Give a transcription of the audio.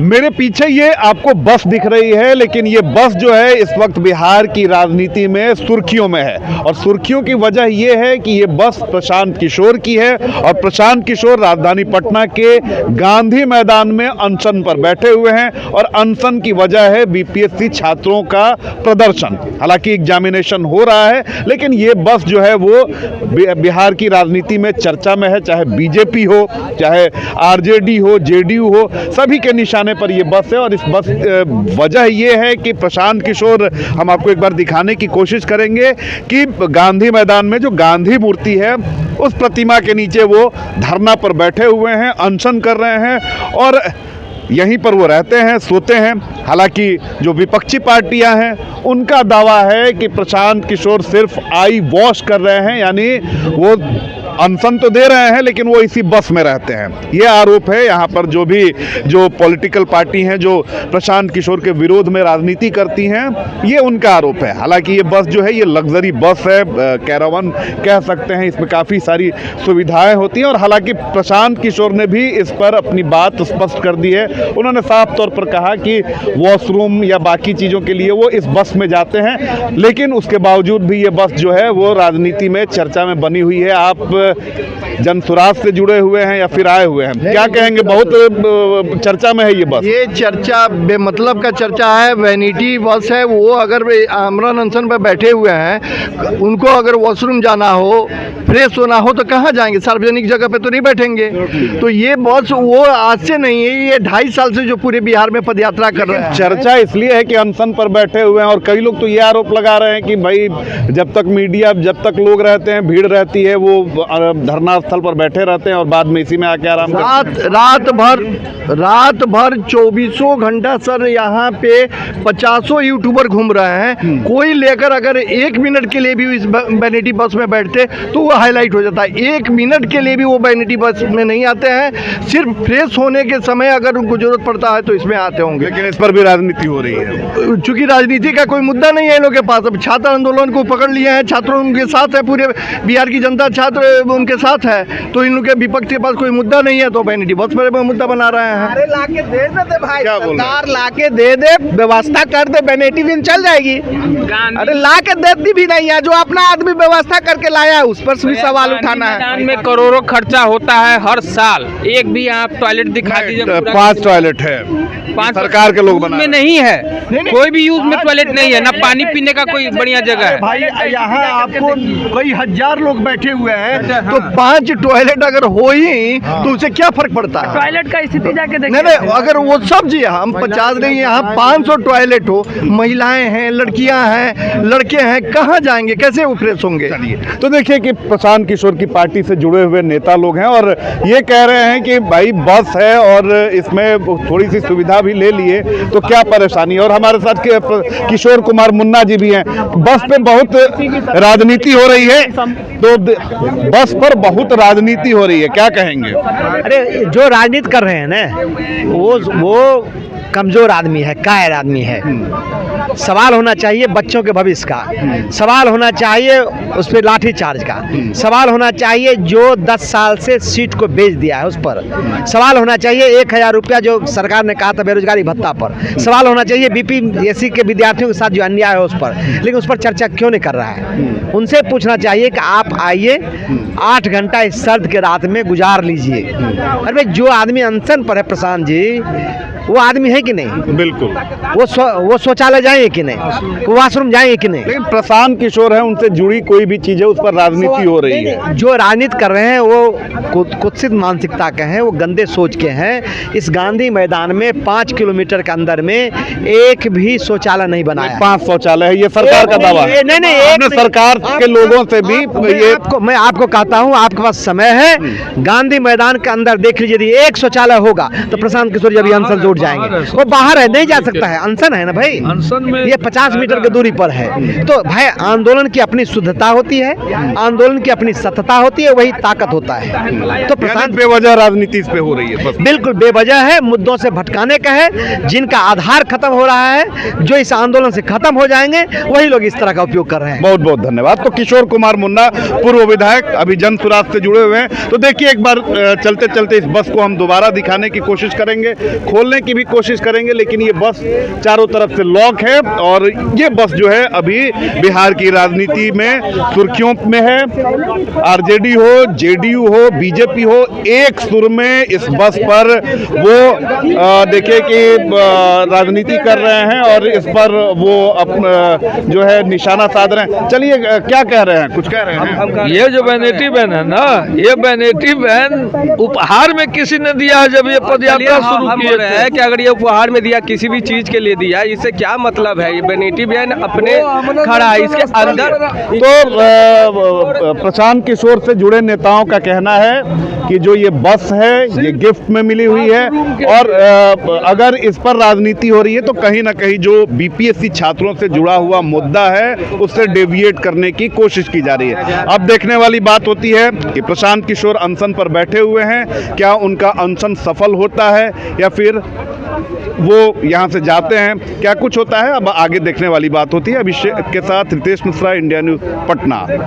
मेरे पीछे ये आपको बस दिख रही है, लेकिन ये बस जो है इस वक्त बिहार की राजनीति में सुर्खियों में है। और सुर्खियों की वजह ये है कि ये बस प्रशांत किशोर की है और प्रशांत किशोर राजधानी पटना के गांधी मैदान में अनशन पर बैठे हुए हैं। और अनशन की वजह है बीपीएससी छात्रों का प्रदर्शन। हालांकि एग्जामिनेशन हो रहा है, लेकिन ये बस जो है वो बिहार की राजनीति में चर्चा में है। चाहे बीजेपी हो, चाहे आरजेडी हो, जेडीयू हो, सभी के निशाने पर ये बस है। और इस बस वजह ये है कि प्रशांत किशोर, हम आपको एक बार दिखाने की कोशिश करेंगे कि गांधी मैदान में जो गांधी मूर्ति है उस प्रतिमा के नीचे वो धरना पर बैठे हुए हैं, अनशन कर रहे हैं और यहीं पर वो रहते हैं, सोते हैं। हालांकि जो विपक्षी पार्टियां हैं उनका दावा है कि प्रशांत किशोर सिर्फ आई वॉश कर रहे हैं, यानी वो अनशन तो दे रहे हैं लेकिन वो इसी बस में रहते हैं। ये आरोप है। यहाँ पर जो पॉलिटिकल पार्टी हैं जो प्रशांत किशोर के विरोध में राजनीति करती हैं, ये उनका आरोप है। हालांकि ये बस जो है ये लग्जरी बस है, कैरावन कह सकते हैं। इसमें काफ़ी सारी सुविधाएं होती हैं और हालांकि प्रशांत किशोर ने भी इस पर अपनी बात स्पष्ट कर दी है। उन्होंने साफ तौर पर कहा कि वॉशरूम या बाकी चीज़ों के लिए वो इस बस में जाते हैं, लेकिन उसके बावजूद भी ये बस जो है वो राजनीति में चर्चा में बनी हुई है। आप जनसुराज से जुड़े हुए हैं या फिर आए हुए हैं, क्या कहेंगे? बहुत चर्चा में है ये बस। ये चर्चा बेमतलब का चर्चा है, वैनिटी बस है। वो अगर आमरण अनशन पर बैठे हुए हैं, उनको अगर वॉशरूम जाना हो, फ्रेश होना हो तो कहाँ जाएंगे? सार्वजनिक जगह पे तो नहीं बैठेंगे। तो ये बस वो आज से नहीं है, ये 2.5 साल से जो पूरे बिहार में पदयात्रा कर रहे हैं। चर्चा इसलिए है कि अनशन पर बैठे हुए हैं और कई लोग तो ये आरोप लगा रहे हैं कि भाई जब तक मीडिया, जब तक लोग रहते हैं, भीड़ रहती है, वो धरना स्थल पर बैठे रहते हैं और बाद में इसी में आके आराम करते हैं। रात भर 24 घंटा सर यहाँ पे 50 यूट्यूबर घूम रहे हैं। कोई लेकर अगर 1 मिनट के लिए भी इस वैनिटी बस में बैठते तो वो हाईलाइट हो जाता है। 1 मिनट के लिए भी वो वैनिटी बस में नहीं आते हैं। सिर्फ फ्रेश होने के समय अगर उनको जरूरत पड़ता है तो इसमें आते होंगे। लेकिन इस पर भी राजनीति हो रही है, चूंकि राजनीति का कोई मुद्दा नहीं है इन लोगों के पास। अब छात्र आंदोलन को पकड़ लिए हैं, छात्रों उनके साथ है, पूरे बिहार की जनता छात्र उनके साथ है, तो इन लोगों के विपक्ष के पास कोई मुद्दा नहीं है तो वैनिटी बस पर मुद्दा बना रहे हैं। अरे लाके दे दे भाई, सरकार लाके दे दे, व्यवस्था कर दे, वैनिटी भी चल जाएगी। अरे लाके देती भी नहीं है, जो अपना आदमी व्यवस्था करके लाया है उस पर भी सवाल उठाना है। मैदान में करोड़ों खर्चा होता है हर साल, एक भी आप टॉयलेट दिखा दीजिए। 5 टॉयलेट है, 5 सरकार के लोग बना में नहीं है, कोई भी यूज में टॉयलेट नहीं है, ना पानी पीने का कोई बढ़िया जगह है। भाई यहाँ आपको कई हजार लोग बैठे हुए हैं, तो 5 टॉयलेट अगर हो ही तो उसे क्या फर्क पड़ता है? टॉयलेट का स्थिति जाके देखिए। नहीं, अगर वो सब जी हम 50 नहीं, यहाँ 500 टॉयलेट हो, महिलाएं हैं, लड़कियां हैं, लड़के हैं, कहाँ जाएंगे, कैसे वो फ्रेश होंगे? तो देखिए कि प्रशांत किशोर की पार्टी से जुड़े हुए नेता लोग हैं और ये कह रहे हैं कि भाई बस है और इसमें थोड़ी सी सुविधा भी ले लिए तो क्या परेशानी। और हमारे साथ किशोर कुमार मुन्ना जी भी हैं। बस पे बहुत राजनीति हो रही है, तो बस पर बहुत राजनीति हो रही है, क्या कहेंगे? अरे जो राजनीति कर रहे हैं ना वो कमजोर आदमी है, कायर आदमी है। सवाल होना चाहिए बच्चों के भविष्य का, सवाल होना चाहिए उस पर लाठी चार्ज का, सवाल होना चाहिए जो 10 साल से सीट को बेच दिया है उस पर, सवाल होना चाहिए 1000 रुपया जो सरकार ने कहा था बेरोजगारी भत्ता पर, सवाल होना चाहिए बीपीएससी के विद्यार्थियों के साथ जो अन्याय है उस पर। लेकिन उस पर चर्चा क्यों नहीं कर रहा है? उनसे पूछना चाहिए कि आप आइए 8 घंटा इस सर्द के रात में गुजार लीजिए। अरे भाई जो आदमी अनशन पर है प्रशांत जी, वो आदमी है कि नहीं? बिल्कुल। वो शौचालय जाएंगे कि नहीं, वो वॉशरूम जाएंगे कि नहीं? लेकिन प्रशांत किशोर है, उनसे जुड़ी कोई भी चीज है उस पर राजनीति हो रही है। जो राजनीति कर रहे हैं वो कुत्सित मानसिकता के हैं, वो गंदे सोच के हैं। इस गांधी मैदान में 5 किलोमीटर के अंदर में एक भी शौचालय नहीं बनाया। 5 शौचालय है, ये सरकार का दावा है। नहीं, आपने सरकार के लोगों से भी ये मैं आपको कहता हूँ, आपके पास समय है, गांधी मैदान के अंदर देख लीजिए, यदि एक शौचालय होगा तो प्रशांत किशोर जब अनशन जोड़ जाएंगे। वो बाहर है, नहीं जा सकता है, अनशन है ना भाई, अनशन में ये 50 मीटर की दूरी पर है। तो भाई आंदोलन की अपनी शुद्धता होती है, आंदोलन की अपनी सत्यता होती है, वही ताकत होता है। तो प्रशांत बेवजह राजनीति इस पे हो रही है, बस बिल्कुल बेवजह है, मुद्दों से भटकाने का है, जिनका आधार खत्म हो रहा है, जो इस आंदोलन से खत्म हो जाएंगे वही लोग इस तरह का उपयोग कर रहे हैं। बहुत बहुत धन्यवाद। तो किशोर कुमार मुन्ना पूर्व विधायक, अभी जनसुराज से जुड़े हुए हैं। तो देखिए एक बार चलते चलते इस बस को हम दोबारा दिखाने की कोशिश करेंगे, खोलने की भी कोशिश करेंगे, लेकिन ये बस चारों तरफ से लॉक है और ये बस जो है अभी बिहार की राजनीति में सुर्खियों में है। आरजेडी हो, जेडीयू हो, बीजेपी हो, एक सुर में इस बस पर वो देखिए कि राजनीति कर रहे हैं और इस पर वो अपना जो है निशाना साध रहे हैं। चलिए क्या कह रहे हैं, कुछ कह रहे हैं? ये जो वैनिटी वैन है ना, ये वैनिटी वैन उपहार में किसी ने दिया है जब ये पदयात्रा शुरू हम किए बोल रहे थे। हैं कि अगर ये उपहार में दिया, किसी भी चीज के लिए दिया, इससे क्या मतलब है? ये वैनिटी वैन अपने खड़ा है, इसके अंदर तो प्रशांत किशोर से जुड़े नेताओं का कहना है कि जो ये बस है ये गिफ्ट में मिली हुई है और अगर इस पर राजनीति हो रही है तो कहीं ना कहीं जो बीपीएससी छात्रों से जुड़ा हुआ मुद्दा है उससे डेविएट करने की कोशिश की जा रही है। अब देखने वाली बात होती है कि प्रशांत किशोर अनशन पर बैठे हुए हैं, क्या उनका अनशन सफल होता है या फिर वो यहाँ से जाते हैं, क्या कुछ होता है अब आगे देखने वाली बात होती है। अभिषेक के साथ रितेश मिश्रा, इंडिया न्यूज़, पटना।